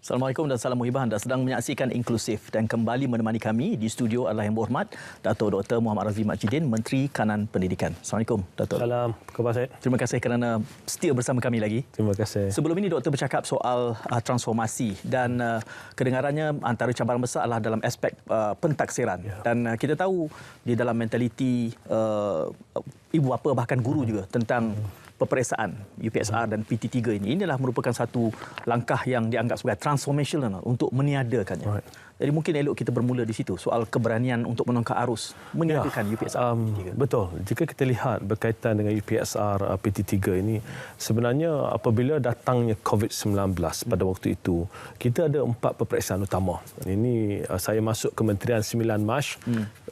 Assalamualaikum dan salam muhibah. Anda sedang menyaksikan Inklusif dan kembali menemani kami di studio adalah yang berhormat Dato' Dr. Muhammad Razli Mat Jidin, Menteri Kanan Pendidikan. Assalamualaikum, Dato'. Salam, khabar Syed. Terima kasih kerana setia bersama kami lagi. Terima kasih. Sebelum ini Doktor bercakap soal transformasi dan kedengarannya antara cabaran besar adalah dalam aspek pentaksiran. Ya. Dan kita tahu di dalam mentaliti ibu bapa bahkan guru juga tentang peperiksaan UPSR dan PT3 inilah merupakan satu langkah yang dianggap sebagai transformational untuk meniadakannya. Right. Jadi mungkin elok kita bermula di situ soal keberanian untuk menongkak arus meniadakan UPSR PT3. Betul. Jika kita lihat berkaitan dengan UPSR PT3 ini, sebenarnya apabila datangnya COVID-19 pada waktu itu, kita ada 4 peperiksaan utama. Ini saya masuk Kementerian 9 Mac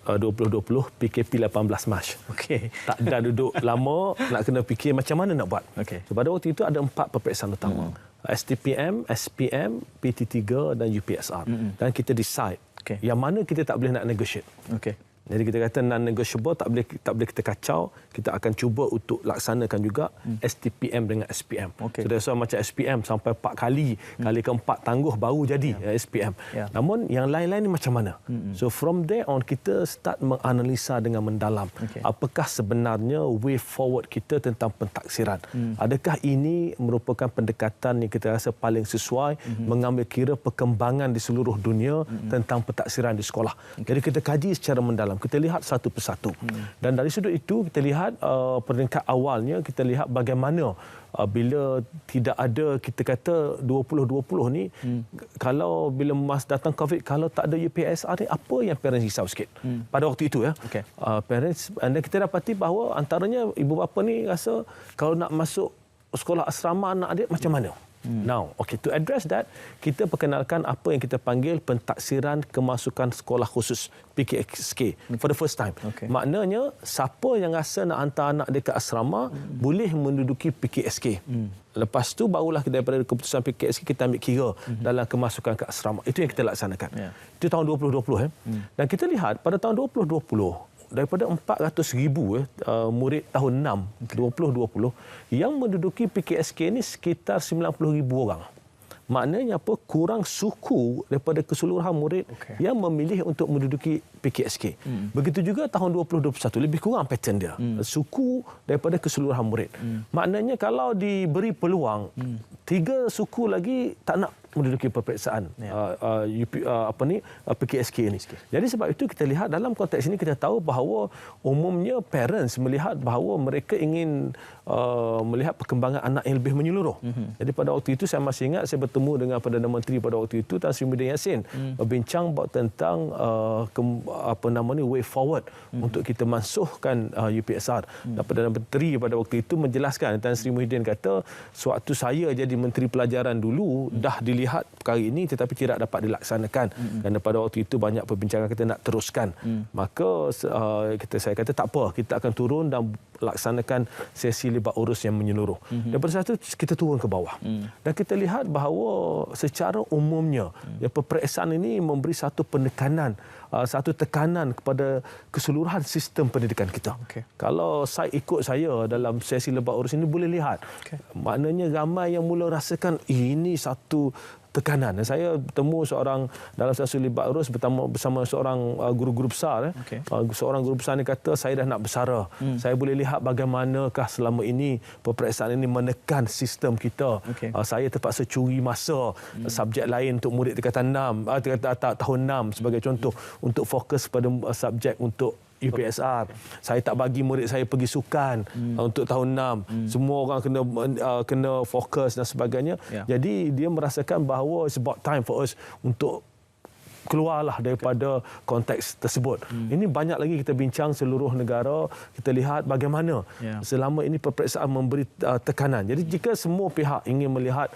2020, PKP 18 Mac. Okey. Tak dah duduk lama nak kena fikir macam mana nak buat. Okey. So, pada waktu itu ada 4 peperiksaan utama. STPM, SPM, PT3 dan UPSR. Dan kita decide yang mana kita tak boleh nak negotiate. Okey. Jadi kita kata non-negotiable, tak boleh kita kacau. Kita akan cuba untuk laksanakan juga STPM dengan SPM. Okay. So that's why macam SPM sampai 4 kali, kali keempat tangguh baru jadi SPM. Namun yang lain-lain ni macam mana? So from there on kita start menganalisa dengan mendalam. Apakah sebenarnya way forward kita tentang pentaksiran? Adakah ini merupakan pendekatan yang kita rasa paling sesuai mengambil kira perkembangan di seluruh dunia tentang pentaksiran di sekolah. Jadi kita kaji secara mendalam. Kita lihat satu persatu. Dan dari sudut itu kita lihat peringkat awalnya kita lihat bagaimana bila tidak ada kita kata 2020 ni kalau bila datang COVID kalau tak ada UPSR ni apa yang parents risau sikit pada waktu itu parents dan kita dapati bahawa antaranya ibu bapa ni rasa kalau nak masuk sekolah asrama anak adik macam mana. Now, to address that, kita perkenalkan apa yang kita panggil pentaksiran kemasukan sekolah khusus PKSK for the first time. Maknanya, siapa yang rasa nak hantar anak dia ke asrama boleh menduduki PKSK. Lepas tu barulah daripada keputusan PKSK kita ambil kira dalam kemasukan ke asrama. Itu yang kita laksanakan. Itu tahun 2020. Dan kita lihat pada tahun 2020 daripada 400,000 murid tahun 6 2020 yang menduduki PKSK ini sekitar 90,000 orang. Maknanya apa? Kurang suku daripada keseluruhan murid yang memilih untuk menduduki PKSK. Begitu juga tahun 2021 lebih kurang pattern dia. Suku daripada keseluruhan murid. Maknanya kalau diberi peluang 3 suku lagi tak nak menduduki peperiksaan PKSK ini. Jadi sebab itu kita lihat dalam konteks ini kita tahu bahawa umumnya parents melihat bahawa mereka ingin melihat perkembangan anak yang lebih menyeluruh. Jadi pada waktu itu saya masih ingat saya bertemu dengan Perdana Menteri pada waktu itu Tan Sri Muhyiddin Yassin berbincang tentang way forward untuk kita masukkan UPSR. Dan Perdana Menteri pada waktu itu menjelaskan, Tan Sri Muhyiddin kata sewaktu saya jadi Menteri Pelajaran dulu dah dilihat perkara ini tetapi tidak dapat dilaksanakan kerana pada waktu itu banyak perbincangan kita nak teruskan. Maka saya kata tak apa, kita akan turun dan laksanakan sesi libat urus yang menyeluruh. Dan pada saat itu kita turun ke bawah. Dan kita lihat bahawa secara umumnya peperiksaan ini memberi satu penekanan, satu tekanan kepada keseluruhan sistem pendidikan kita. Kalau saya ikut saya dalam sesi lebat urus ini boleh lihat. Maknanya ramai yang mula rasakan ini satu tekanan. Saya bertemu dalam sesi libat urus bersama seorang guru-guru besar. Seorang guru besar ni kata saya dah nak bersara. Saya boleh lihat bagaimanakah selama ini peperiksaan ini menekan sistem kita. Saya terpaksa curi masa subjek lain untuk murid tingkatan tahun 6 sebagai contoh untuk fokus pada subjek untuk UPSR. Saya tak bagi murid saya pergi sukan untuk tahun 6. Semua orang kena fokus dan sebagainya. Jadi dia merasakan bahawa it's about time for us untuk keluarlah daripada konteks tersebut. Ini banyak lagi kita bincang seluruh negara, kita lihat bagaimana selama ini peperiksaan memberi tekanan. Jadi jika semua pihak ingin melihat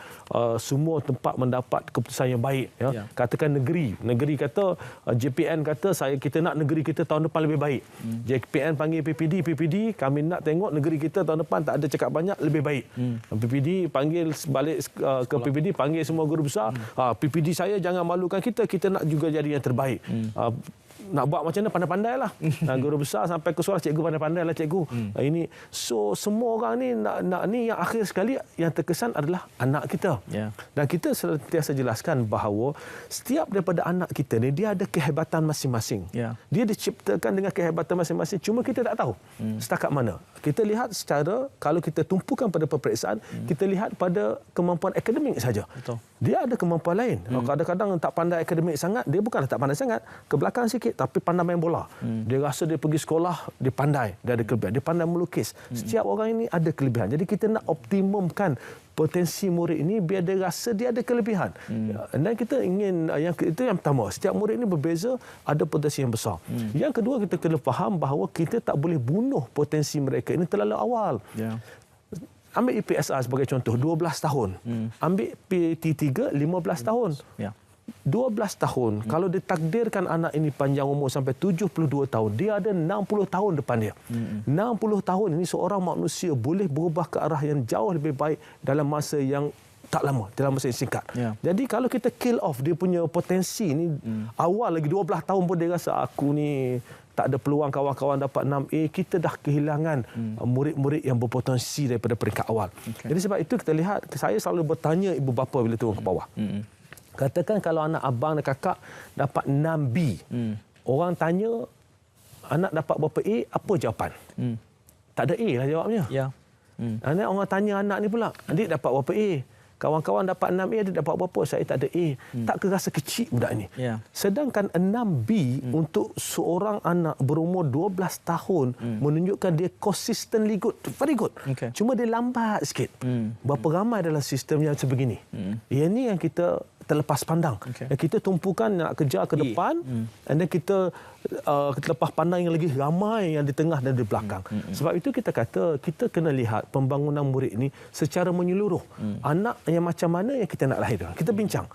semua tempat mendapat keputusan yang baik, katakan negeri kata JPN kata kita nak negeri kita tahun depan lebih baik. JPN panggil PPD kami nak tengok negeri kita tahun depan tak ada cakap banyak lebih baik. PPD panggil balik ke PPD panggil semua guru besar, PPD saya jangan malukan kita nak juga jadi yang terbaik. nak buat macam mana pandai-pandai lah. Guru besar sampai ke sekolah, cikgu pandai-pandai lah cikgu. Ini so semua orang ni nak ni yang akhir sekali yang terkesan adalah anak kita. Dan kita sentiasa jelaskan bahawa setiap daripada anak kita ni dia ada kehebatan masing-masing. Dia diciptakan dengan kehebatan masing-masing, cuma kita tak tahu setakat mana. Kita lihat secara, kalau kita tumpukan pada peperiksaan, kita lihat pada kemampuan akademik saja. Dia ada kemampuan lain. Kadang-kadang tak pandai akademik sangat, dia bukanlah tak pandai sangat, ke belakang sikit tapi pandai main bola. Dia rasa dia pergi sekolah, dia pandai, dia ada kelebihan. Dia pandai melukis. Setiap orang ini ada kelebihan. Jadi kita nak optimumkan potensi murid ini biar dia rasa dia ada kelebihan. Dan kita ingin, itu yang pertama, setiap murid ini berbeza, ada potensi yang besar. Yang kedua, kita kena faham bahawa kita tak boleh bunuh potensi mereka ini terlalu awal. Ambil IPSR sebagai contoh, 12 tahun. Ambil PT3, 15 tahun. 12 tahun, kalau ditakdirkan anak ini panjang umur sampai 72 tahun, dia ada 60 tahun depan dia. 60 tahun ini seorang manusia boleh berubah ke arah yang jauh lebih baik dalam masa yang tak lama, dalam masa yang singkat. Jadi kalau kita kill off dia punya potensi ni awal lagi 12 tahun pun dia rasa aku ni tak ada peluang, kawan-kawan dapat 6A, kita dah kehilangan murid-murid yang berpotensi daripada peringkat awal. Jadi sebab itu kita lihat, saya selalu bertanya ibu bapa bila turun ke bawah. Katakan kalau anak abang dan kakak dapat 6B. Orang tanya, anak dapat berapa A, apa jawapan? Tak ada A lah jawabnya. Orang tanya anak ni pula, adik dapat berapa A? Kawan-kawan dapat 6A, adik dapat berapa? Saya tak ada A. Tak kerasa kecil budak ni. Sedangkan 6B untuk seorang anak berumur 12 tahun menunjukkan dia consistently good. Very good. Cuma dia lambat sikit. Berapa ramai dalam sistem yang sebegini? Ini yang kita terlepas pandang. Kita tumpukan nak kejar ke depan, dan kita lepas pandang yang lagi ramai yang di tengah dan di belakang. Sebab itu kita kata kita kena lihat pembangunan murid ini secara menyeluruh. Anak yang macam mana yang kita nak lahirkan. Kita bincang.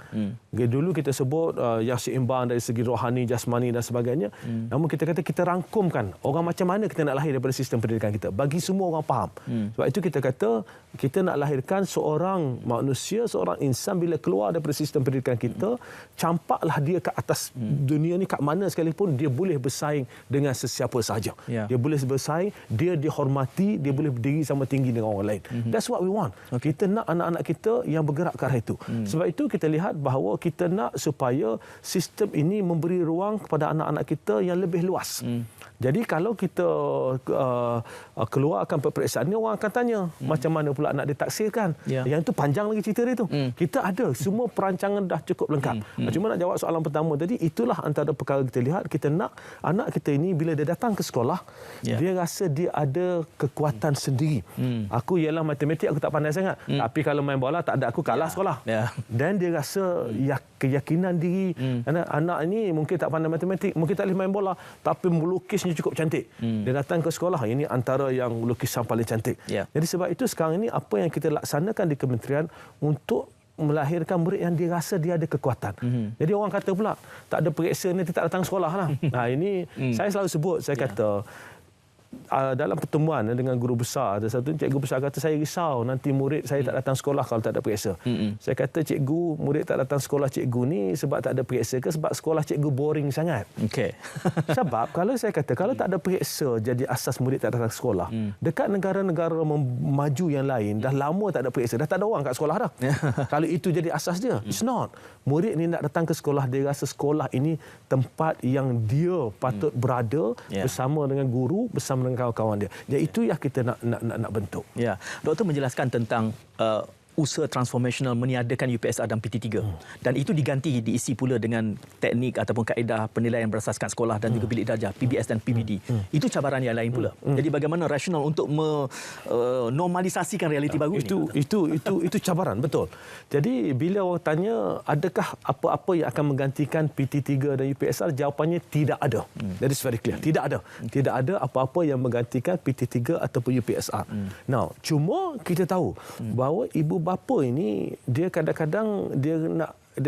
Dulu kita sebut yang seimbang dari segi rohani, jasmani dan sebagainya. Namun kita kata kita rangkumkan orang macam mana kita nak lahir daripada sistem pendidikan kita. Bagi semua orang faham. Sebab itu kita kata kita nak lahirkan seorang manusia, seorang insan bila keluar daripada sistem pendidikan kita, campaklah dia ke atas dunia ni kat mana sekalipun, dia boleh bersaing dengan sesiapa sahaja. Dia boleh bersaing, dia dihormati, dia boleh berdiri sama tinggi dengan orang lain. That's what we want. Kita nak anak-anak kita yang bergerak ke arah itu. Sebab itu kita lihat bahawa kita nak supaya sistem ini memberi ruang kepada anak-anak kita yang lebih luas. Jadi kalau kita keluarkan peperiksaan ni, orang akan tanya macam mana pula nak ditaksirkan. Yang itu panjang lagi cerita dia tu. Kita ada semua perancangan dah cukup lengkap. Cuma nak jawab soalan pertama tadi, itulah antara perkara kita lihat. Kita nak anak kita ini bila dia datang ke sekolah, dia rasa dia ada kekuatan sendiri. Aku ialah matematik, aku tak pandai sangat. Tapi kalau main bola tak ada, aku kalah sekolah. Dan dia rasa keyakinan diri. Anak ini mungkin tak pandai matematik, mungkin tak boleh main bola, tapi melukisnya cukup cantik. Dia datang ke sekolah, ini antara yang lukisan paling cantik. Jadi sebab itu sekarang ini apa yang kita laksanakan di kementerian untuk melahirkan murid yang dia rasa dia ada kekuatan. Jadi orang kata pula tak ada periksa ni, dia tak datang sekolah lah. Ini saya selalu sebut, saya kata dalam pertemuan dengan guru besar, ada satu cikgu besar kata, saya risau nanti murid saya tak datang sekolah kalau tak ada periksa. Saya kata, cikgu, murid tak datang sekolah cikgu ni sebab tak ada periksa ke sebab sekolah cikgu boring sangat? Sebab kalau saya kata, kalau tak ada periksa jadi asas murid tak datang sekolah, dekat negara-negara maju yang lain dah lama tak ada periksa, dah tak ada orang kat sekolah dah. Kalau itu jadi asas dia, it's not. Murid ni nak datang ke sekolah, dia rasa sekolah ini tempat yang dia patut berada bersama dengan guru, bersama dengan kawan-kawan dia. Jadi itu yang kita nak bentuk. Doktor menjelaskan tentang usaha transformational meniadakan UPSR dan PT3. Dan itu diganti, diisi pula dengan teknik ataupun kaedah penilaian berasaskan sekolah dan juga bilik darjah, PBS dan PBD. Itu cabaran yang lain pula. Jadi bagaimana rasional untuk menormalisasikan realiti baru itu cabaran, betul. Jadi bila orang tanya adakah apa-apa yang akan menggantikan PT3 dan UPSR, jawapannya tidak ada. That is very clear. Tidak ada. Tidak ada apa-apa yang menggantikan PT3 ataupun UPSR. Now, cuma kita tahu bahawa ibu bapa ini dia kadang-kadang dia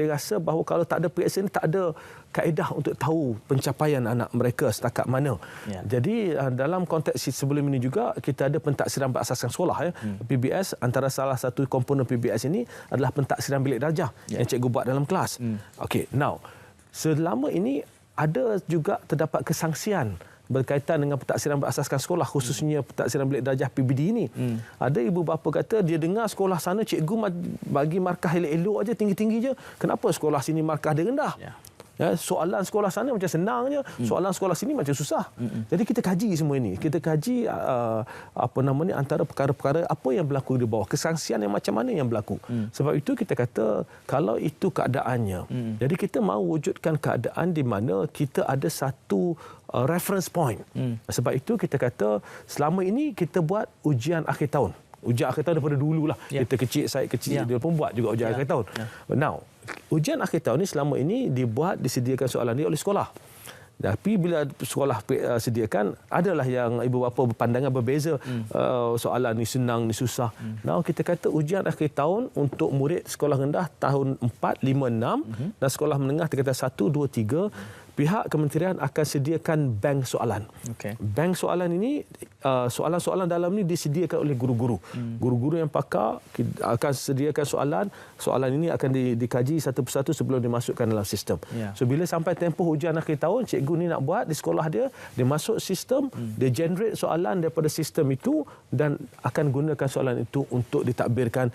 rasa bahawa kalau tak ada periksa ini tak ada kaedah untuk tahu pencapaian anak mereka setakat mana. Jadi dalam konteks sebelum ini juga kita ada pentaksiran berasaskan sekolah PBS. Antara salah satu komponen PBS ini adalah pentaksiran bilik darjah yang cikgu buat dalam kelas. Okey, now selama ini ada juga terdapat kesangsian berkaitan dengan pentaksiran berasaskan sekolah, khususnya pentaksiran bilik darjah PBD ini. Ada ibu bapa kata dia dengar sekolah sana cikgu bagi markah elok-elok aja, tinggi-tinggi je. Kenapa sekolah sini markah dia rendah? Ya, soalan sekolah sana macam senang je, soalan sekolah sini macam susah. Jadi kita kaji semua ini. Kita kaji antara perkara-perkara apa yang berlaku di bawah, kesangsian yang macam mana yang berlaku. Sebab itu kita kata kalau itu keadaannya. Jadi kita mahu wujudkan keadaan di mana kita ada satu reference point. Sebab itu kita kata selama ini kita buat ujian akhir tahun. Ujian akhir tahun daripada dululah. Kita kecil, saya kecil, dia pun buat juga ujian akhir tahun. Now, ujian akhir tahun ni selama ini disediakan soalan dia oleh sekolah. Tapi bila sekolah sediakan, adalah yang ibu bapa berpandangan berbeza. Soalan ni senang, ni susah. Now kita kata ujian akhir tahun untuk murid sekolah rendah tahun 4, 5, 6 dan sekolah menengah kita kata 1, 2, 3. Pihak kementerian akan sediakan bank soalan. Bank soalan ini, soalan-soalan dalam ini disediakan oleh guru-guru. Guru-guru yang pakar akan sediakan soalan. Soalan ini akan dikaji satu persatu sebelum dimasukkan dalam sistem. So bila sampai tempoh ujian akhir tahun, cikgu ni nak buat di sekolah dia masuk sistem, dia generate soalan daripada sistem itu dan akan gunakan soalan itu untuk ditadbirkan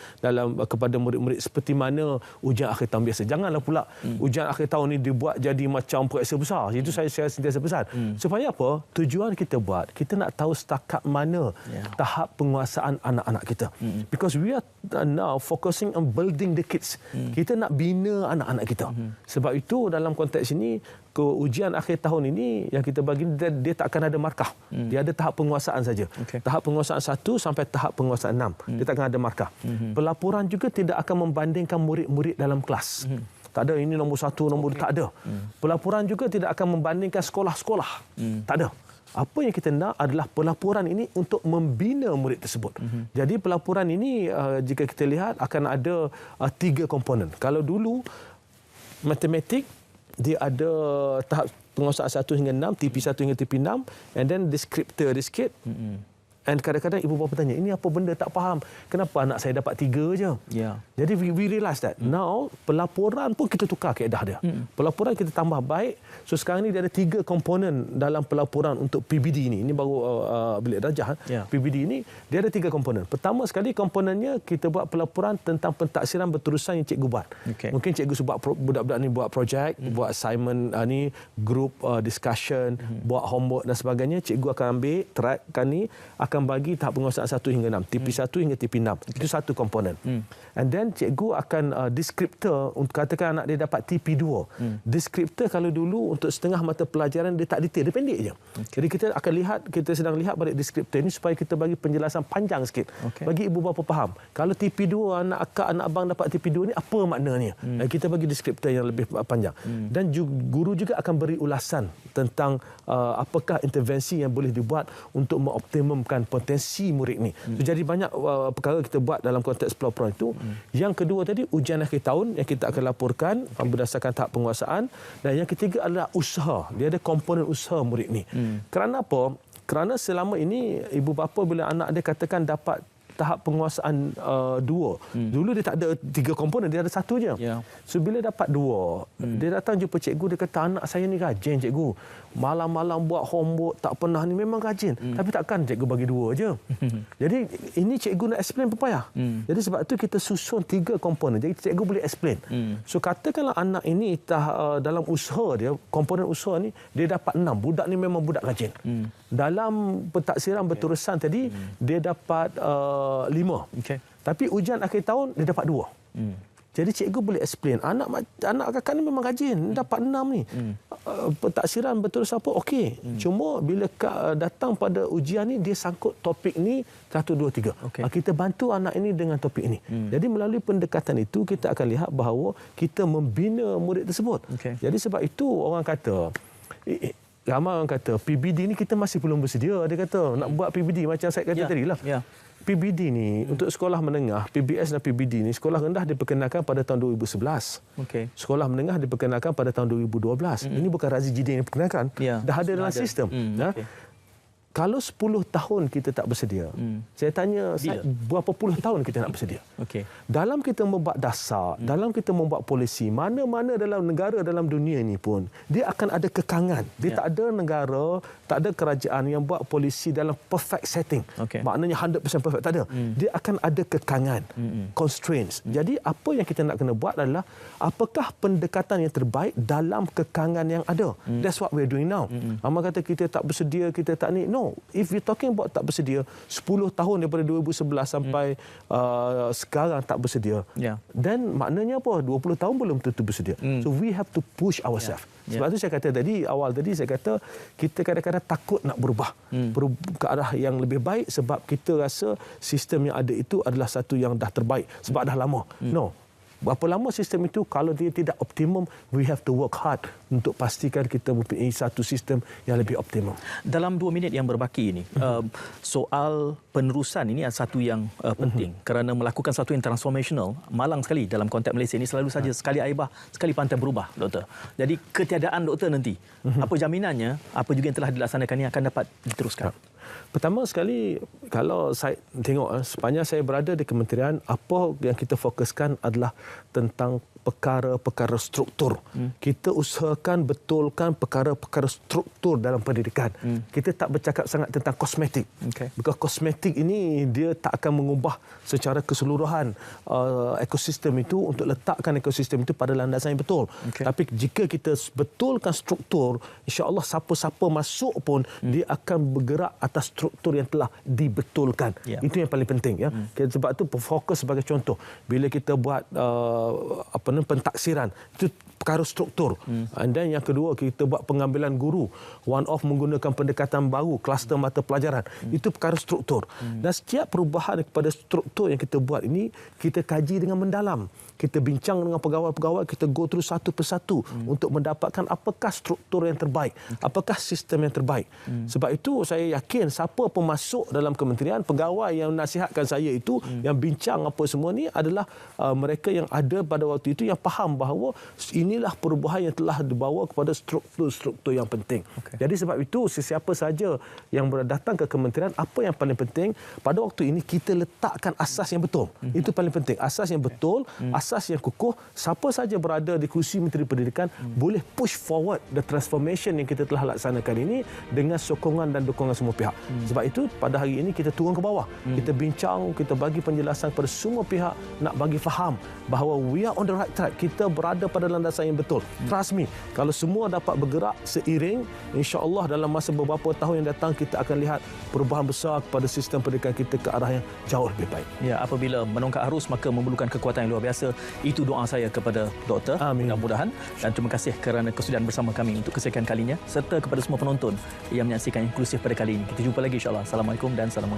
kepada murid-murid seperti mana ujian akhir tahun biasa. Janganlah pula ujian akhir tahun ini dibuat jadi macam periksa besar. Itu saya sentiasa pesan. Supaya apa? Tujuan kita buat, kita nak tahu setakat mana tahap penguasaan anak-anak kita. Because we are now focusing on building the kids. Kita nak bina anak-anak kita. Sebab itu dalam konteks ini, ke ujian akhir tahun ini yang kita bagi dia tak akan ada markah. Dia ada tahap penguasaan saja. Tahap penguasaan 1 sampai tahap penguasaan 6. Dia tak akan ada markah. Pelaporan juga tidak akan membandingkan murid-murid dalam kelas. Tak ada ini nombor 1, nombor 2, tak ada. Pelaporan juga tidak akan membandingkan sekolah-sekolah. Tak ada. Apa yang kita nak adalah pelaporan ini untuk membina murid tersebut. Jadi pelaporan ini jika kita lihat akan ada 3 komponen. Kalau dulu matematik dia ada tahap penguasaan 1 hingga 6, TP1 hingga TP6, and then deskriptor dia sikit. And kadang-kadang ibu bapa tanya, ini apa benda tak faham? Kenapa anak saya dapat 3 je? Jadi we realize that. Now, pelaporan pun kita tukar kaedah dia. Pelaporan kita tambah baik. So sekarang ni dia ada 3 komponen dalam pelaporan untuk PBD ini. Ini baru bilik darjah. PBD ini, dia ada 3 komponen. Pertama sekali komponennya kita buat pelaporan tentang pentaksiran berterusan yang cikgu buat. Mungkin cikgu sebab budak-budak ni buat projek, buat assignment group discussion, buat homework dan sebagainya. Cikgu akan ambil trackkan ni, akan bagi tahap penguasaan 1 hingga 6, TP1 hingga TP6. Itu satu komponen. And then cikgu akan deskriptor, katakan anak dia dapat TP2. Deskriptor kalau dulu untuk setengah mata pelajaran dia tak detail, dia pendek je. Jadi kita sedang lihat balik deskriptor ini supaya kita bagi penjelasan panjang sikit. Bagi ibu bapa faham. Kalau TP2 anak akak, anak abang dapat TP2 ni apa maknanya? Kita bagi deskriptor yang lebih panjang. Dan guru juga akan beri ulasan tentang apakah intervensi yang boleh dibuat untuk mengoptimumkan potensi murid ni. So, jadi banyak perkara kita buat dalam konteks pelaporan itu. Yang kedua tadi ujian akhir tahun yang kita akan laporkan berdasarkan tahap penguasaan, dan yang ketiga adalah usaha. Dia ada komponen usaha murid ni. Kerana apa? Kerana selama ini ibu bapa bila anak dia katakan dapat tahap penguasaan 2. Dulu dia tak ada 3 komponen, dia ada 1 je. So bila dapat 2, dia datang jumpa cikgu, dia kata anak saya ni rajin cikgu. Malam-malam buat homework, tak pernah ni, memang rajin. Tapi takkan cikgu bagi 2 je. Jadi ini cikgu nak explain pepayah. Jadi sebab tu kita susun 3 komponen. Jadi cikgu boleh explain. So katakanlah anak ini dalam usaha dia, komponen usaha ni dia dapat 6. Budak ni memang budak rajin. Dalam pentaksiran berterusan tadi dia dapat 5. Tapi ujian akhir tahun dia dapat 2. Jadi cikgu boleh explain, anak kakak ni memang rajin, dapat 6 ni. Pentaksiran berterusan apa? Okey. Cuma bila datang pada ujian ni dia sangkut topik ni 1, 2, 3. Kita bantu anak ini dengan topik ini. Jadi melalui pendekatan itu kita akan lihat bahawa kita membina murid tersebut. Jadi sebab itu orang kata ramai orang kata PBD ni kita masih belum bersedia. Dia kata nak buat PBD macam saya kata tadi lah. PBD ni untuk sekolah menengah, PBS dan PBD ni sekolah rendah diperkenalkan pada tahun 2011. Sekolah menengah diperkenalkan pada tahun 2012. Ini bukan Razi Jidin yang diperkenalkan. Dah ada dalam sistem. Kalau 10 tahun kita tak bersedia, saya tanya berapa puluh tahun kita nak bersedia? Okey. Dalam kita membuat dasar, dalam kita membuat polisi, mana-mana dalam negara dalam dunia ini pun, dia akan ada kekangan. Dia tak ada negara, tak ada kerajaan yang buat polisi dalam perfect setting. Maknanya 100% perfect, tak ada. Dia akan ada kekangan, constraints. Jadi apa yang kita nak kena buat adalah apakah pendekatan yang terbaik dalam kekangan yang ada. That's what we're doing now. Amal kata kita tak bersedia, kita tak ni. No, if you're talking about tak bersedia, 10 tahun daripada 2011 sampai sekarang tak bersedia, then maknanya apa? 20 tahun belum tentu bersedia. So we have to push ourselves. Sebab tu saya kata tadi, awal tadi saya kata kita kadang-kadang takut nak berubah ke arah yang lebih baik sebab kita rasa sistem yang ada itu adalah satu yang dah terbaik sebab dah lama. No. Berapa lama sistem itu, kalau dia tidak optimum, we have to work hard untuk pastikan kita mempunyai satu sistem yang lebih optimum. Dalam 2 minit yang berbaki ini, soal penerusan ini adalah satu yang penting kerana melakukan satu yang transformational, malang sekali dalam konteks Malaysia ini selalu saja sekali air bah, sekali pantai berubah, Doktor. Jadi ketiadaan Doktor nanti, apa jaminannya, apa juga yang telah dilaksanakan ini akan dapat diteruskan? Pertama sekali, kalau saya tengok sepanjang saya berada di kementerian, apa yang kita fokuskan adalah tentang perkara-perkara struktur. Kita usahakan betulkan perkara-perkara struktur dalam pendidikan. Kita tak bercakap sangat tentang kosmetik. Because kosmetik ini dia tak akan mengubah secara keseluruhan ekosistem itu untuk letakkan ekosistem itu pada landasan yang betul. Tapi jika kita betulkan struktur, insya-Allah siapa-siapa masuk pun dia akan bergerak atas struktur yang telah dibetulkan. Itu yang paling penting, ya. Sebab itu fokus sebagai contoh. Bila kita buat pentaksiran, itu perkara struktur. Dan yang kedua, kita buat pengambilan guru one off menggunakan pendekatan baru, kluster mata pelajaran. Itu perkara struktur. Dan setiap perubahan kepada struktur yang kita buat ini, kita kaji dengan mendalam. Kita bincang dengan pegawai-pegawai, kita go through satu persatu untuk mendapatkan apakah struktur yang terbaik, apakah sistem yang terbaik. Sebab itu saya yakin siapa pun masuk dalam kementerian, pegawai yang nasihatkan saya itu, yang bincang apa semua ni adalah mereka yang ada pada waktu itu yang faham bahawa inilah perubahan yang telah dibawa kepada struktur-struktur yang penting. Jadi sebab itu sesiapa saja yang datang ke kementerian, apa yang paling penting pada waktu ini kita letakkan asas yang betul. Itu paling penting. Asas yang betul, asas yang kukuh. Siapa saja berada di kursi Menteri Pendidikan boleh push forward the transformation yang kita telah laksanakan ini dengan sokongan dan dukungan semua pihak. Sebab itu pada hari ini kita turun ke bawah. Kita bincang, kita bagi penjelasan kepada semua pihak nak bagi faham bahawa we are on the right track. Kita berada pada landasan yang betul. Trust me, kalau semua dapat bergerak seiring, insya-Allah dalam masa beberapa tahun yang datang kita akan lihat perubahan besar kepada sistem pendidikan kita ke arah yang jauh lebih baik. Ya, apabila menongkak arus maka memerlukan kekuatan yang luar biasa. Itu doa saya kepada Doktor. Amin. Mudah-mudahan, dan terima kasih kerana kesudian bersama kami untuk kesekian kalinya, serta kepada semua penonton yang menyaksikan Inklusif pada kali ini. Kita jumpa lagi, insya-Allah. Assalamualaikum dan salam.